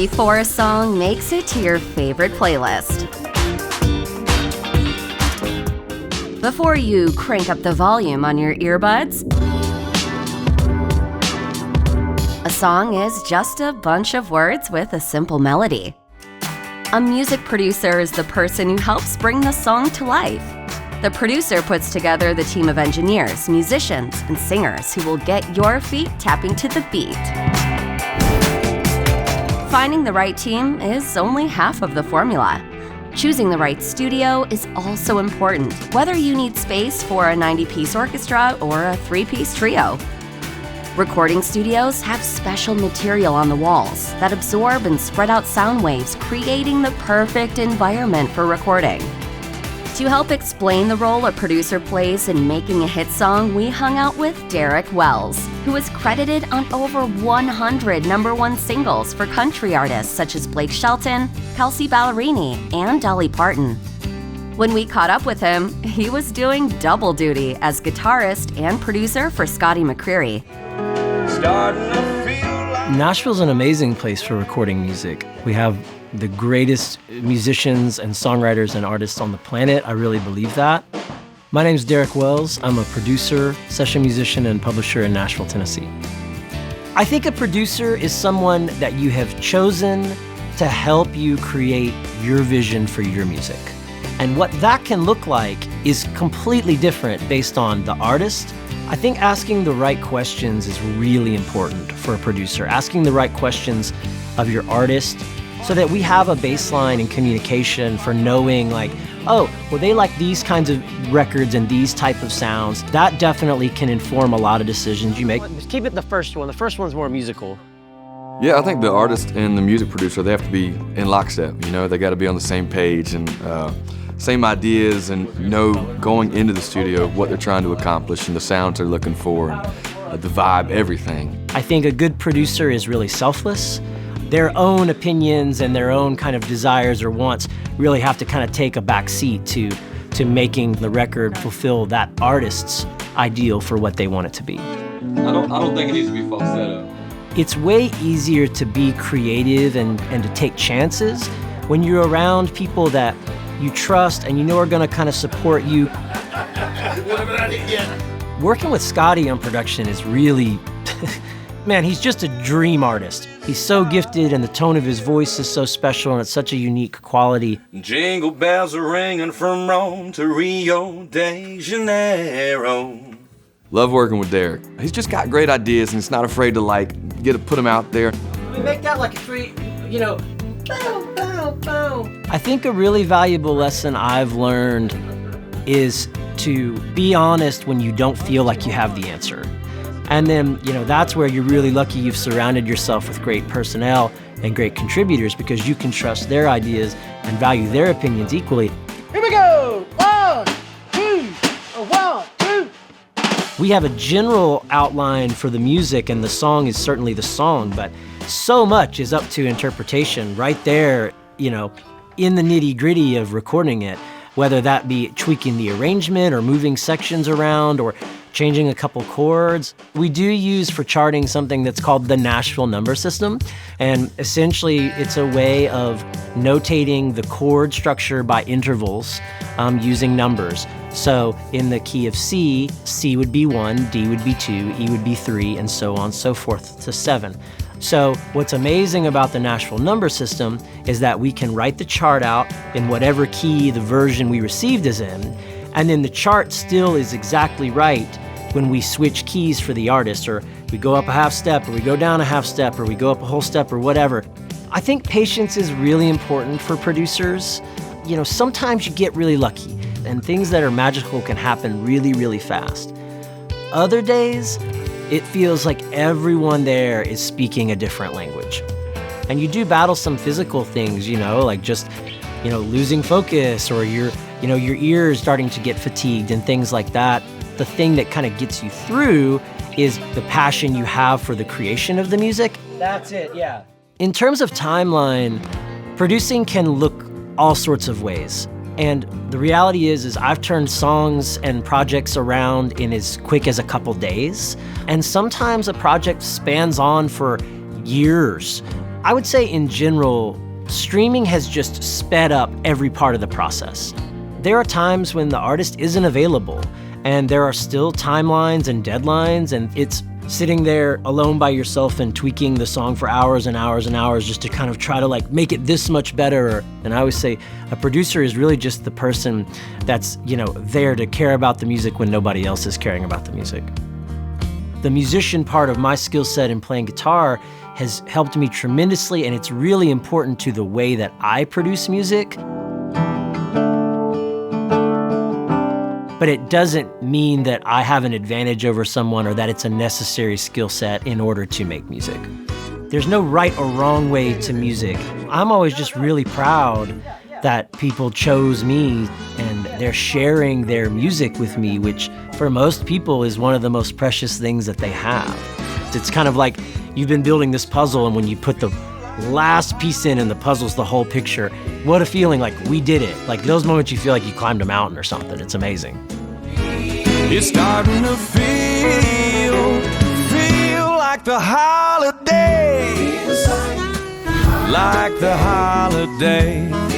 before a song makes it to your favorite playlist. Before you crank up the volume on your earbuds, a song is just a bunch of words with a simple melody. A music producer is the person who helps bring the song to life. The producer puts together the team of engineers, musicians, and singers who will get your feet tapping to the beat. Finding the right team is only half of the formula. Choosing the right studio is also important, whether you need space for a 90-piece orchestra or a 3-piece trio. Recording studios have special material on the walls that absorb and spread out sound waves, creating the perfect environment for recording. To help explain the role a producer plays in making a hit song, we hung out with Derek Wells, who is credited on over 100 #1 singles for country artists such as Blake Shelton, Kelsey Ballerini, and Dolly Parton. When we caught up with him, he was doing double duty as guitarist and producer for Scotty McCreery. Nashville's an amazing place for recording music. We have the greatest musicians and songwriters and artists on the planet. I really believe that. My name's Derek Wells. I'm a producer, session musician, and publisher in Nashville, Tennessee. I think a producer is someone that you have chosen to help you create your vision for your music. And what that can look like is completely different based on the artist. I think asking the right questions is really important for a producer. Asking the right questions of your artist so that we have a baseline in communication for knowing like, oh, well, they like these kinds of records and these type of sounds. That definitely can inform a lot of decisions you make. Just keep it the first one. The first one's more musical. Yeah, I think the artist and the music producer, they have to be in lockstep, you know? They got to be on the same page and same ideas and know going into the studio what they're trying to accomplish and the sounds they're looking for and the vibe, everything. I think a good producer is really selfless. Their own opinions and their own kind of desires or wants really have to kind of take a back seat to making the record fulfill that artist's ideal for what they want it to be. I don't think it needs to be falsetto. It's way easier to be creative and to take chances when you're around people that you trust and you know are gonna kind of support you. Working with Scotty on production is really, man, he's just a dream artist. He's so gifted and the tone of his voice is so special and it's such a unique quality. Jingle bells are ringing from Rome to Rio de Janeiro. Love working with Derek. He's just got great ideas and he's not afraid to put them out there. We make that like a three, bow, bow, bow. I think a really valuable lesson I've learned is to be honest when you don't feel like you have the answer. And then, that's where you're really lucky you've surrounded yourself with great personnel and great contributors because you can trust their ideas and value their opinions equally. Here we go! 1, 2, 1, 2. We have a general outline for the music and the song is certainly the song, but so much is up to interpretation right there, in the nitty-gritty of recording it, whether that be tweaking the arrangement or moving sections around or changing a couple chords. We do use for charting something that's called the Nashville Number System, and essentially it's a way of notating the chord structure by intervals using numbers. So in the key of C, C would be 1, D would be 2, E would be 3, and so on, so forth to 7. So what's amazing about the Nashville Number System is that we can write the chart out in whatever key the version we received is in, and then the chart still is exactly right when we switch keys for the artist, or we go up a half step, or we go down a half step, or we go up a whole step, or whatever. I think patience is really important for producers. Sometimes you get really lucky, and things that are magical can happen really, really fast. Other days, it feels like everyone there is speaking a different language. And you do battle some physical things, like just, losing focus or your ears starting to get fatigued and things like that. The thing that kind of gets you through is the passion you have for the creation of the music. That's it, yeah. In terms of timeline, producing can look all sorts of ways. And the reality is I've turned songs and projects around in as quick as a couple days. And sometimes a project spans on for years. I would say in general, streaming has just sped up every part of the process. There are times when the artist isn't available, and there are still timelines and deadlines, and it's sitting there alone by yourself and tweaking the song for hours and hours and hours just to kind of try to like make it this much better. And I always say a producer is really just the person that's, there to care about the music when nobody else is caring about the music. The musician part of my skill set in playing guitar has helped me tremendously, and it's really important to the way that I produce music. But it doesn't mean that I have an advantage over someone or that it's a necessary skill set in order to make music. There's no right or wrong way to music. I'm always just really proud that people chose me and they're sharing their music with me, which for most people is one of the most precious things that they have. It's kind of like you've been building this puzzle, and when you put the last piece in and the puzzle's the whole picture, what a feeling, like we did it. Like those moments you feel like you climbed a mountain or something. It's amazing. It's starting to feel like the holidays, like the holidays.